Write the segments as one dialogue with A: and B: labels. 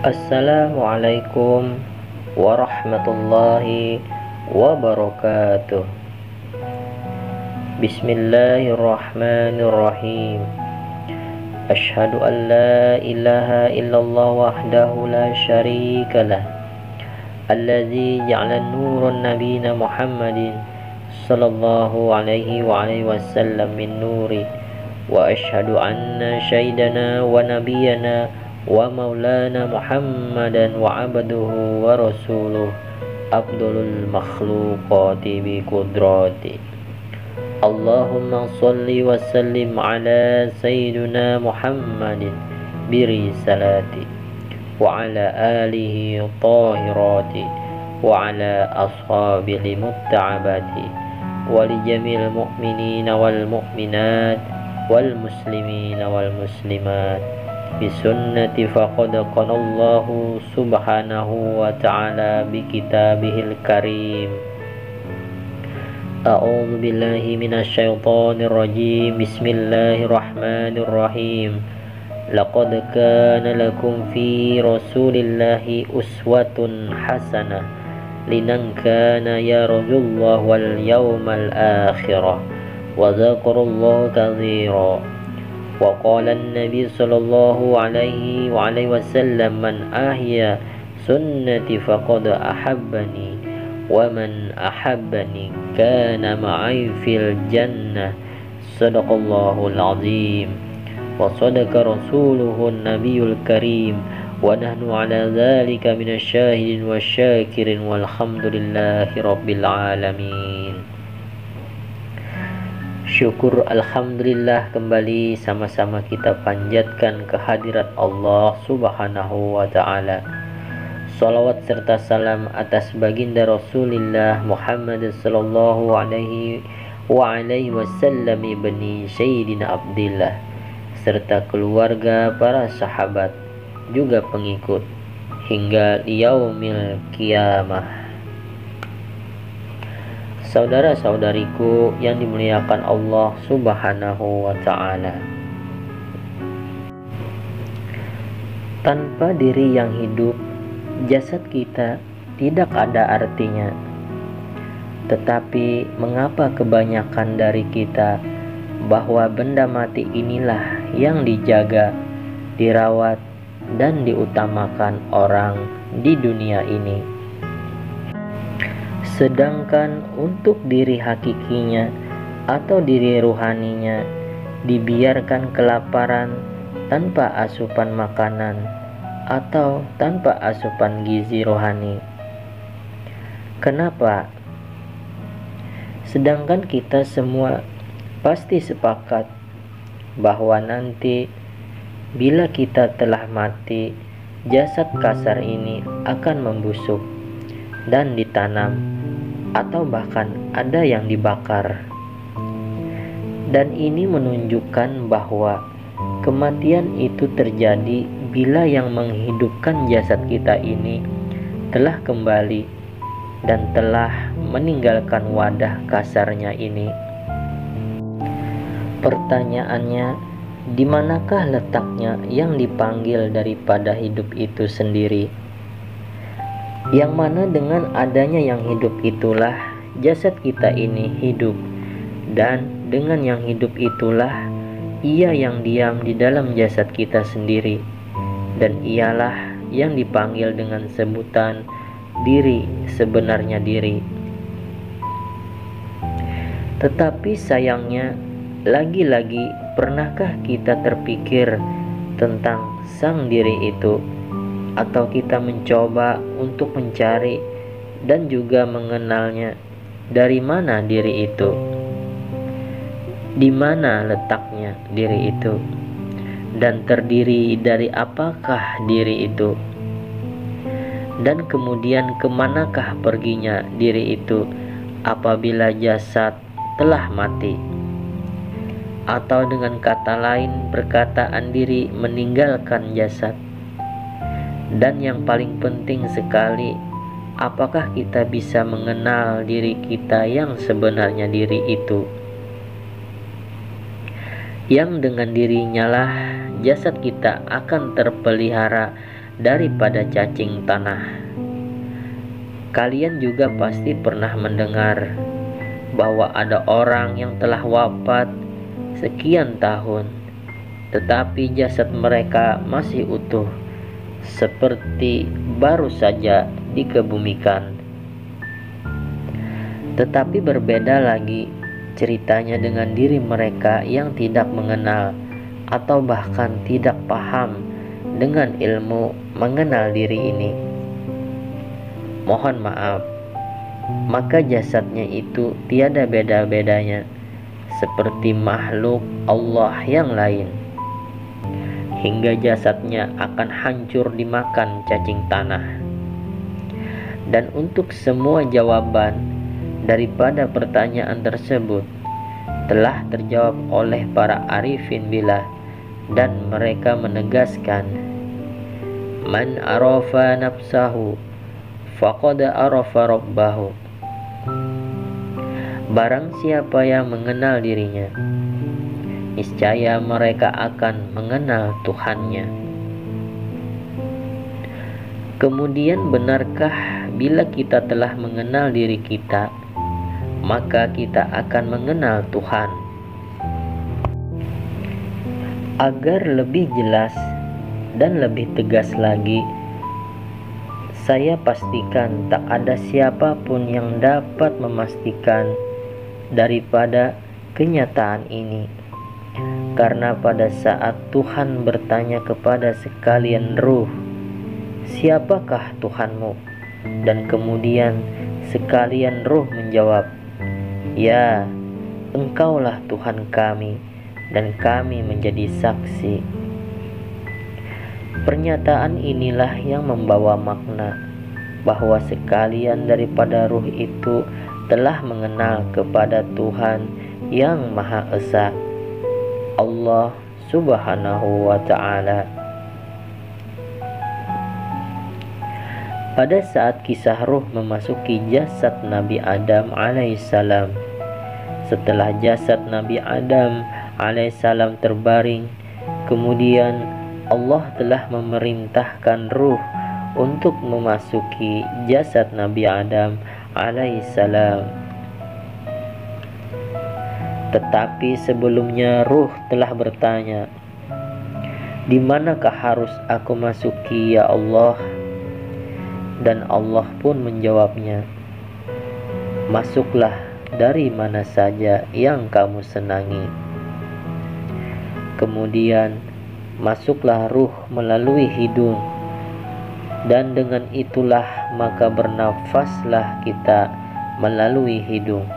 A: Assalamualaikum warahmatullahi wabarakatuh. Bismillahirrahmanirrahim. Asyhadu an la ilaha illallah wahdahu la syarikalah. Allazi ja'ala nurun nabiyina Muhammadin sallallahu alaihi wa alihi wasallam min nuri. Wa asyhadu anna syaidana wa nabiyana wa maulana Muhammadan wa abduhu wa rasuluh abdulul makhluqati bi qudrati. Allahumma salli wa sallim ala sayyidina Muhammadin bi risalati wa ala alihi tahirati wa ala ashabihi mutta'abati wa li jamil mu'minina wal mu'minat wal muslimina wal muslimat bisunnati faqad qanallahu subhanahu wa ta'ala bi kitabihil karim. A'udzu billahi minasy syaithanir rajim. Bismillahirrahmanirrahim. Laqad kana lakum fi rasulillahi uswatun hasanah liman kana yarjullaha wal yawmal akhirah wa dzakarallaha katsiran. Wa qala an-nabi sallallahu alaihi wa alihi wasallam man ahya sunnati faqad ahabbani wa man ahabbani kana ma'i fil jannah. Sadaqallahul azim wa sadaqa rasuluhun nabiyul karim wa nahnu ala dzalika minasyahidin wasyakirin walhamdulillahi rabbil alamin. Syukur alhamdulillah kembali sama-sama kita panjatkan kehadirat Allah subhanahu wa ta'ala. Salawat serta salam atas baginda Rasulullah Muhammad sallallahu alaihi wa alihi wasallam ibni Sayyidina Abdillah serta keluarga, para sahabat, juga pengikut hingga yaumil qiyamah. Saudara-saudariku yang dimuliakan Allah subhanahu wa ta'ala, tanpa diri yang hidup, jasad kita tidak ada artinya. Tetapi mengapa kebanyakan dari kita bahwa benda mati inilah yang dijaga, dirawat, dan diutamakan orang di dunia ini, sedangkan untuk diri hakikinya atau diri ruhaninya dibiarkan kelaparan tanpa asupan makanan atau tanpa asupan gizi rohani. Kenapa? Sedangkan kita semua pasti sepakat bahwa nanti bila kita telah mati, jasad kasar ini akan membusuk dan ditanam atau bahkan ada yang dibakar. Dan ini menunjukkan bahwa kematian itu terjadi bila yang menghidupkan jasad kita ini telah kembali dan telah meninggalkan wadah kasarnya ini. Pertanyaannya, di manakah letaknya yang dipanggil daripada hidup itu sendiri? Yang mana dengan adanya yang hidup itulah jasad kita ini hidup, dan dengan yang hidup itulah ia yang diam di dalam jasad kita sendiri, dan ialah yang dipanggil dengan sebutan diri sebenarnya diri. Tetapi sayangnya, lagi-lagi pernahkah kita terpikir tentang sang diri itu? Atau kita mencoba untuk mencari dan juga mengenalnya, dari mana diri itu, di mana letaknya diri itu, dan terdiri dari apakah diri itu, dan kemudian kemanakah perginya diri itu apabila jasad telah mati, atau dengan kata lain perkataan diri meninggalkan jasad. Dan yang paling penting sekali, apakah kita bisa mengenal diri kita yang sebenarnya diri itu? yang dengan dirinya lah jasad kita akan terpelihara daripada cacing tanah. Kalian juga pasti pernah mendengar bahwa ada orang yang telah wafat sekian tahun, tetapi jasad mereka masih utuh, seperti baru saja dikebumikan. Tetapi berbeda lagi ceritanya dengan diri mereka yang tidak mengenal atau bahkan tidak paham dengan ilmu mengenal diri ini. Mohon maaf, maka jasadnya itu tiada beda-bedanya seperti makhluk Allah yang lain, hingga jasadnya akan hancur dimakan cacing tanah. Dan untuk semua jawaban daripada pertanyaan tersebut telah terjawab oleh para arifin billah, dan mereka menegaskan, man arafa nafsahu faqad arafa rabbahu. Barang siapa yang mengenal dirinya, niscaya mereka akan mengenal Tuhannya. Kemudian benarkah bila kita telah mengenal diri kita, maka kita akan mengenal Tuhan? Agar lebih jelas dan lebih tegas lagi, saya pastikan tak ada siapapun yang dapat memastikan daripada kenyataan ini. Karena pada saat Tuhan bertanya kepada sekalian ruh, siapakah Tuhanmu? Dan kemudian sekalian ruh menjawab, ya, Engkaulah Tuhan kami, dan kami menjadi saksi. Pernyataan inilah yang membawa makna bahwa sekalian daripada ruh itu telah mengenal kepada Tuhan yang Maha Esa, Allah Subhanahu wa Ta'ala. Pada saat kisah ruh memasuki jasad Nabi Adam alaihissalam, setelah jasad Nabi Adam alaihissalam terbaring, kemudian Allah telah memerintahkan ruh untuk memasuki jasad Nabi Adam alaihissalam. Tetapi sebelumnya ruh telah bertanya, di manakah harus aku masuki ya Allah? Dan Allah pun menjawabnya, masuklah dari mana saja yang kamu senangi. Kemudian masuklah ruh melalui hidung, dan dengan itulah maka bernafaslah kita melalui hidung.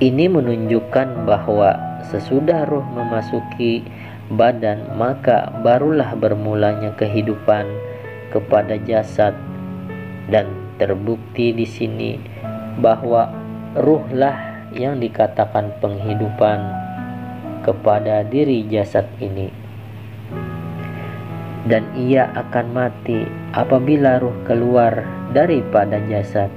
A: Ini menunjukkan bahwa sesudah ruh memasuki badan, maka barulah bermulanya kehidupan kepada jasad, dan terbukti di sini bahwa ruhlah yang dikatakan penghidupan kepada diri jasad ini, dan ia akan mati apabila ruh keluar daripada jasad,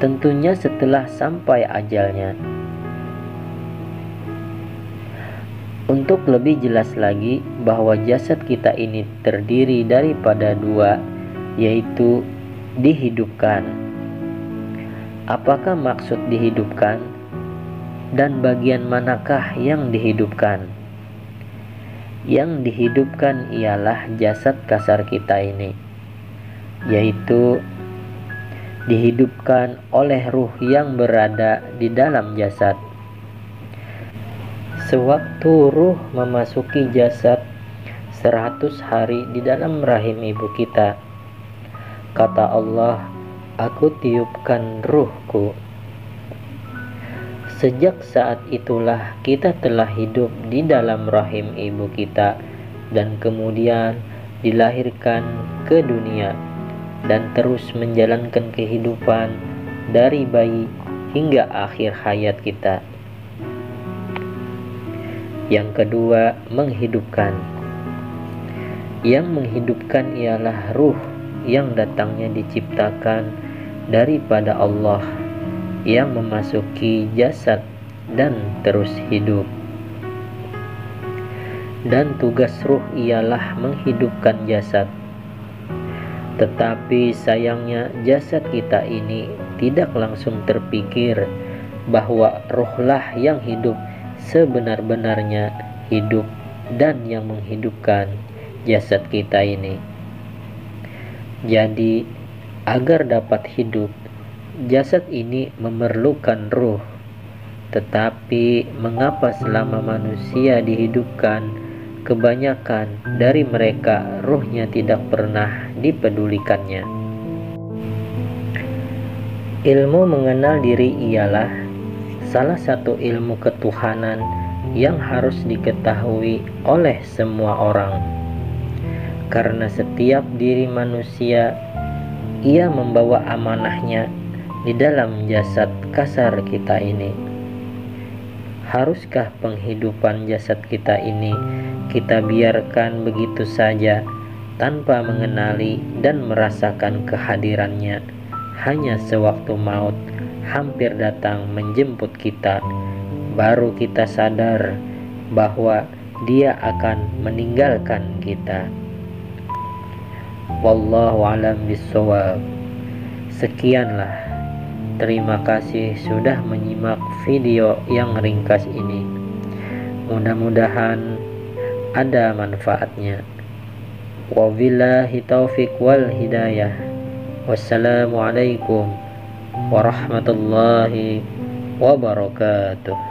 A: tentunya setelah sampai ajalnya. Untuk lebih jelas lagi bahwa jasad kita ini terdiri daripada dua, yaitu dihidupkan. Apakah maksud dihidupkan? Dan bagian manakah yang dihidupkan? Yang dihidupkan ialah jasad kasar kita ini, yaitu dihidupkan oleh ruh yang berada di dalam jasad. Sewaktu ruh memasuki jasad 100 hari di dalam rahim ibu kita, kata Allah, aku tiupkan ruhku. Sejak saat itulah kita telah hidup di dalam rahim ibu kita, dan kemudian dilahirkan ke dunia, dan terus menjalankan kehidupan dari bayi hingga akhir hayat kita. Yang kedua, menghidupkan. Yang menghidupkan ialah ruh yang datangnya diciptakan daripada Allah, yang memasuki jasad dan terus hidup. dan tugas ruh ialah menghidupkan jasad. Tetapi sayangnya jasad kita ini tidak langsung terpikir bahwa ruhlah yang hidup sebenar-benarnya hidup dan yang menghidupkan jasad kita ini. Jadi, agar dapat hidup, jasad ini memerlukan ruh. Tetapi mengapa selama manusia dihidupkan, kebanyakan dari mereka ruhnya tidak pernah dipedulikannya? Ilmu mengenal diri ialah salah satu ilmu ketuhanan yang harus diketahui oleh semua orang. Karena setiap diri manusia, ia membawa amanahnya di dalam jasad kasar kita ini. Haruskah penghidupan jasad kita ini kita biarkan begitu saja tanpa mengenali dan merasakan kehadirannya hanya sewaktu maut hampir datang menjemput kita, baru kita sadar bahwa dia akan meninggalkan kita? Wallahu a'lam bishawab. Sekianlah. Terima kasih sudah menyimak video yang ringkas ini. Mudah-mudahan ada manfaatnya. Wabillahi taufiq wal hidayah. Wassalamualaikum warahmatullahi wabarakatuh.